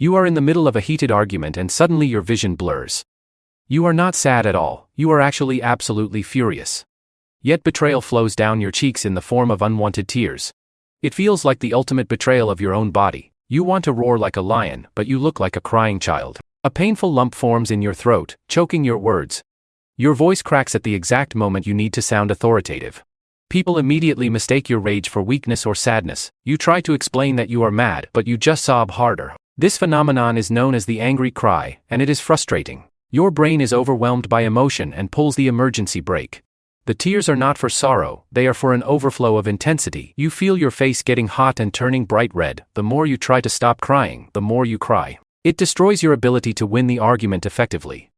You are in the middle of a heated argument and suddenly your vision blurs. You are not sad at all, you are actually absolutely furious. Yet betrayal flows down your cheeks in the form of unwanted tears. It feels like the ultimate betrayal of your own body. You want to roar like a lion, but you look like a crying child. A painful lump forms in your throat, choking your words. Your voice cracks at the exact moment you need to sound authoritative. People immediately mistake your rage for weakness or sadness. You try to explain that you are mad, but you just sob harder. This phenomenon is known as the angry cry, and it is frustrating. Your brain is overwhelmed by emotion and pulls the emergency brake. The tears are not for sorrow, they are for an overflow of intensity. You feel your face getting hot and turning bright red. The more you try to stop crying, the more you cry. It destroys your ability to win the argument effectively.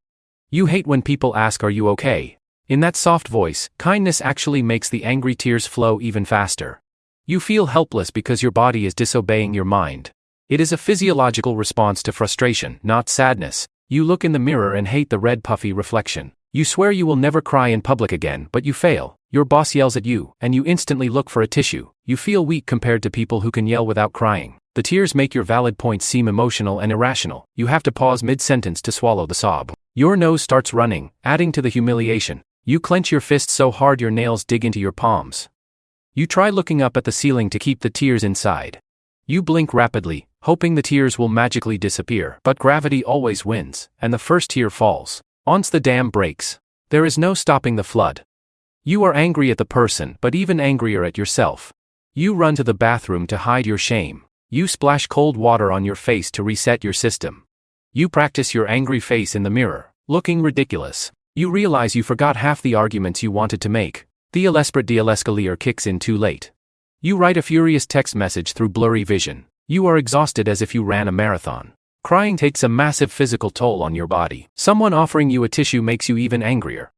You hate when people ask, "Are you okay?" In that soft voice, kindness actually makes the angry tears flow even faster. You feel helpless because your body is disobeying your mind. It is a physiological response to frustration, not sadness. You look in the mirror and hate the red puffy reflection. You swear you will never cry in public again, but you fail. Your boss yells at you, and you instantly look for a tissue. You feel weak compared to people who can yell without crying. The tears make your valid points seem emotional and irrational. You have to pause mid-sentence to swallow the sob. Your nose starts running, adding to the humiliation. You clench your fists so hard your nails dig into your palms. You try looking up at the ceiling to keep the tears inside. You blink rapidly, hoping the tears will magically disappear, but gravity always wins, and the first tear falls. Once the dam breaks, there is no stopping the flood. You are angry at the person, but even angrier at yourself. You run to the bathroom to hide your shame. You splash cold water on your face to reset your system. You practice your angry face in the mirror, looking ridiculous. You realize you forgot half the arguments you wanted to make. The l'esprit de l'escalier kicks in too late. You write a furious text message through blurry vision. You are exhausted as if you ran a marathon. Crying takes a massive physical toll on your body. Someone offering you a tissue makes you even angrier.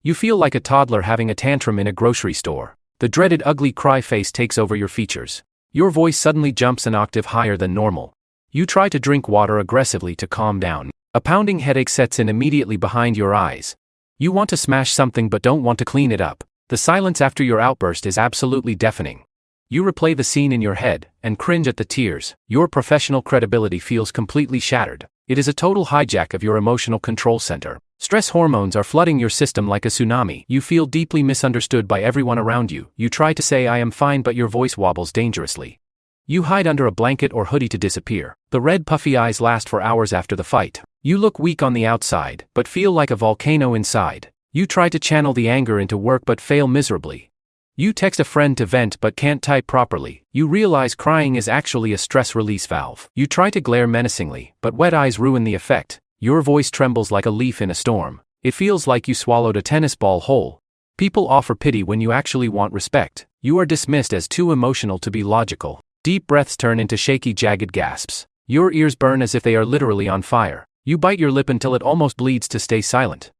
You feel like a toddler having a tantrum in a grocery store. The dreaded ugly cry face takes over your features. Your voice suddenly jumps an octave higher than normal. You try to drink water aggressively to calm down. A pounding headache sets in immediately behind your eyes. You want to smash something but don't want to clean it up. The silence after your outburst is absolutely deafening. You replay the scene in your head and cringe at the tears. Your professional credibility feels completely shattered. It is a total hijack of your emotional control center. Stress hormones are flooding your system like a tsunami. You feel deeply misunderstood by everyone around you. You try to say "I am fine," but your voice wobbles dangerously. You hide under a blanket or hoodie to disappear. The red puffy eyes last for hours after the fight. You look weak on the outside, but feel like a volcano inside. You try to channel the anger into work but fail miserably. You text a friend to vent but can't type properly. You realize crying is actually a stress release valve. You try to glare menacingly, but wet eyes ruin the effect. Your voice trembles like a leaf in a storm. It feels like you swallowed a tennis ball whole. People offer pity when you actually want respect. You are dismissed as too emotional to be logical. Deep breaths turn into shaky, jagged gasps. Your ears burn as if they are literally on fire. You bite your lip until it almost bleeds to stay silent.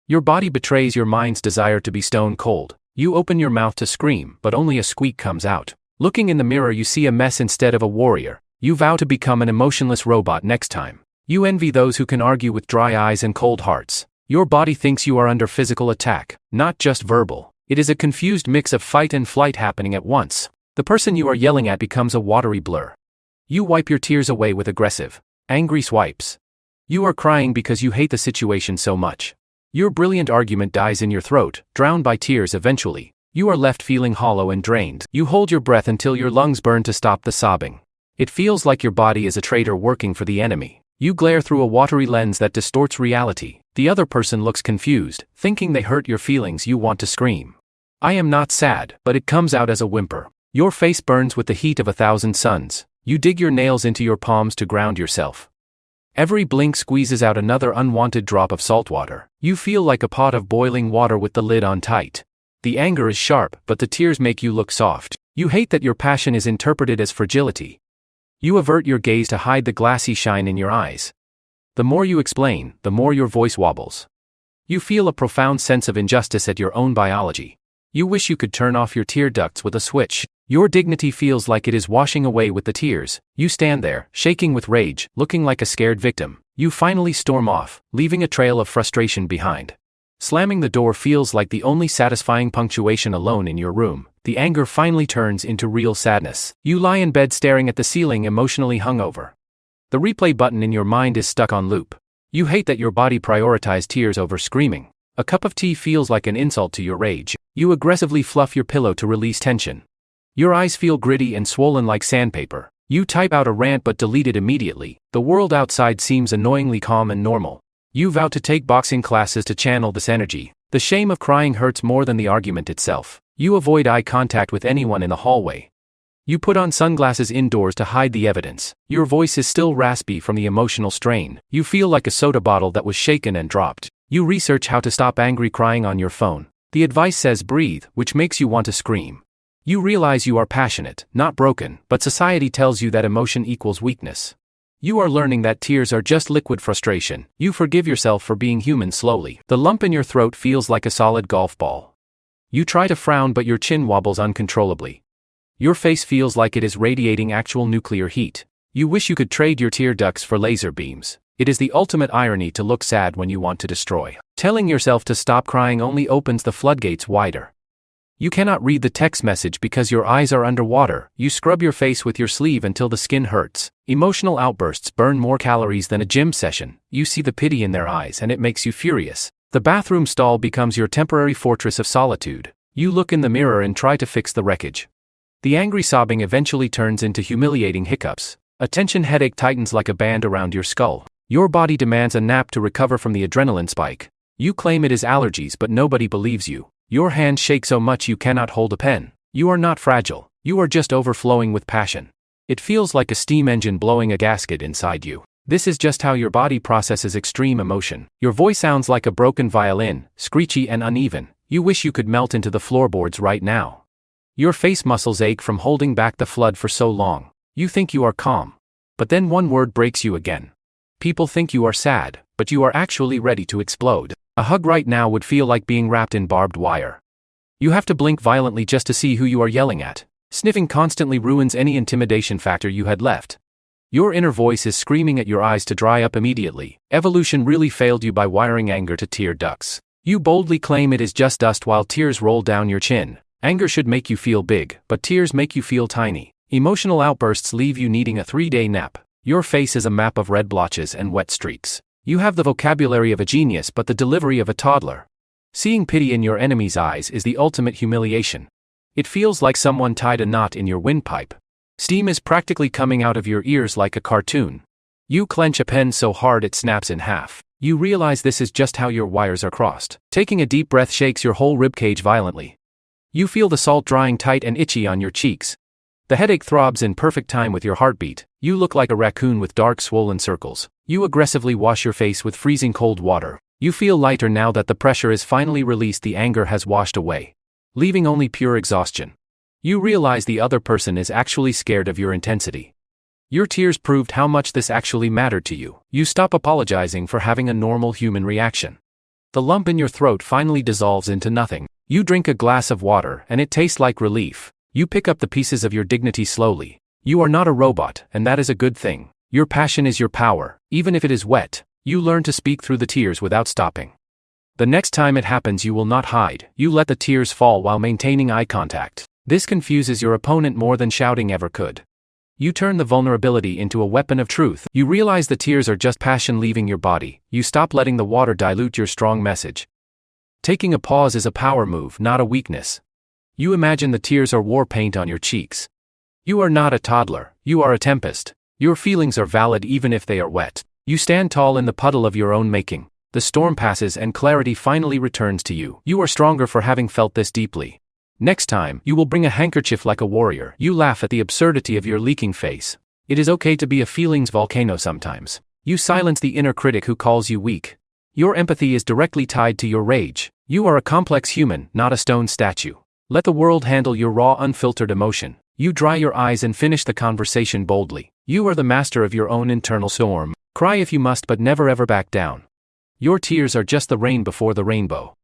Your body betrays your mind's desire to be stone cold. You open your mouth to scream, but only a squeak comes out. Looking in the mirror, you see a mess instead of a warrior. You vow to become an emotionless robot next time. You envy those who can argue with dry eyes and cold hearts. Your body thinks you are under physical attack, not just verbal. It is a confused mix of fight and flight happening at once. The person you are yelling at becomes a watery blur. You wipe your tears away with aggressive, angry swipes. You are crying because you hate the situation so much. Your brilliant argument dies in your throat, drowned by tears eventually. You are left feeling hollow and drained. You hold your breath until your lungs burn to stop the sobbing. It feels like your body is a traitor working for the enemy. You glare through a watery lens that distorts reality. The other person looks confused, thinking they hurt your feelings. You want to scream. "I am not sad," but it comes out as a whimper. Your face burns with the heat of 1,000 suns. You dig your nails into your palms to ground yourself. Every blink squeezes out another unwanted drop of salt water. You feel like a pot of boiling water with the lid on tight. The anger is sharp, but the tears make you look soft. You hate that your passion is interpreted as fragility. You avert your gaze to hide the glassy shine in your eyes. The more you explain, the more your voice wobbles. You feel a profound sense of injustice at your own biology. You wish you could turn off your tear ducts with a switch. Your dignity feels like it is washing away with the tears. You stand there, shaking with rage, looking like a scared victim. You finally storm off, leaving a trail of frustration behind. Slamming the door feels like the only satisfying punctuation alone in your room. The anger finally turns into real sadness. You lie in bed staring at the ceiling, emotionally hungover. The replay button in your mind is stuck on loop. You hate that your body prioritized tears over screaming. A cup of tea feels like an insult to your rage. You aggressively fluff your pillow to release tension. Your eyes feel gritty and swollen like sandpaper. You type out a rant but delete it immediately. The world outside seems annoyingly calm and normal. You vow to take boxing classes to channel this energy. The shame of crying hurts more than the argument itself. You avoid eye contact with anyone in the hallway. You put on sunglasses indoors to hide the evidence. Your voice is still raspy from the emotional strain. You feel like a soda bottle that was shaken and dropped. You research how to stop angry crying on your phone. The advice says breathe, which makes you want to scream. You realize you are passionate, not broken, but society tells you that emotion equals weakness. You are learning that tears are just liquid frustration. You forgive yourself for being human slowly. The lump in your throat feels like a solid golf ball. You try to frown but your chin wobbles uncontrollably. Your face feels like it is radiating actual nuclear heat. You wish you could trade your tear ducts for laser beams. It is the ultimate irony to look sad when you want to destroy. Telling yourself to stop crying only opens the floodgates wider. You cannot read the text message because your eyes are underwater. You scrub your face with your sleeve until the skin hurts. Emotional outbursts burn more calories than a gym session. You see the pity in their eyes and it makes you furious. The bathroom stall becomes your temporary fortress of solitude. You look in the mirror and try to fix the wreckage. The angry sobbing eventually turns into humiliating hiccups. A tension headache tightens like a band around your skull. Your body demands a nap to recover from the adrenaline spike. You claim it is allergies but nobody believes you. Your hands shake so much you cannot hold a pen. You are not fragile. You are just overflowing with passion. It feels like a steam engine blowing a gasket inside you. This is just how your body processes extreme emotion. Your voice sounds like a broken violin, screechy and uneven. You wish you could melt into the floorboards right now. Your face muscles ache from holding back the flood for so long. You think you are calm. But then one word breaks you again. People think you are sad, but you are actually ready to explode. A hug right now would feel like being wrapped in barbed wire. You have to blink violently just to see who you are yelling at. Sniffing constantly ruins any intimidation factor you had left. Your inner voice is screaming at your eyes to dry up immediately. Evolution really failed you by wiring anger to tear ducts. You boldly claim it is just dust while tears roll down your chin. Anger should make you feel big, but tears make you feel tiny. Emotional outbursts leave you needing a 3-day nap. Your face is a map of red blotches and wet streaks. You have the vocabulary of a genius but the delivery of a toddler. Seeing pity in your enemy's eyes is the ultimate humiliation. It feels like someone tied a knot in your windpipe. Steam is practically coming out of your ears like a cartoon. You clench a pen so hard it snaps in half. You realize this is just how your wires are crossed. Taking a deep breath shakes your whole ribcage violently. You feel the salt drying tight and itchy on your cheeks. The headache throbs in perfect time with your heartbeat. You look like a raccoon with dark swollen circles. You aggressively wash your face with freezing cold water. You feel lighter now that the pressure is finally released. The anger has washed away, leaving only pure exhaustion. You realize the other person is actually scared of your intensity. Your tears proved how much this actually mattered to you. You stop apologizing for having a normal human reaction. The lump in your throat finally dissolves into nothing. You drink a glass of water and it tastes like relief. You pick up the pieces of your dignity slowly. You are not a robot, and that is a good thing. Your passion is your power, even if it is wet. You learn to speak through the tears without stopping. The next time it happens you will not hide. You let the tears fall while maintaining eye contact. This confuses your opponent more than shouting ever could. You turn the vulnerability into a weapon of truth. You realize the tears are just passion leaving your body. You stop letting the water dilute your strong message. Taking a pause is a power move, not a weakness. You imagine the tears are war paint on your cheeks. You are not a toddler, you are a tempest. Your feelings are valid even if they are wet. You stand tall in the puddle of your own making. The storm passes and clarity finally returns to you. You are stronger for having felt this deeply. Next time, you will bring a handkerchief like a warrior. You laugh at the absurdity of your leaking face. It is okay to be a feelings volcano sometimes. You silence the inner critic who calls you weak. Your empathy is directly tied to your rage. You are a complex human, not a stone statue. Let the world handle your raw, unfiltered emotion. You dry your eyes and finish the conversation boldly. You are the master of your own internal storm. Cry if you must, but never ever back down. Your tears are just the rain before the rainbow.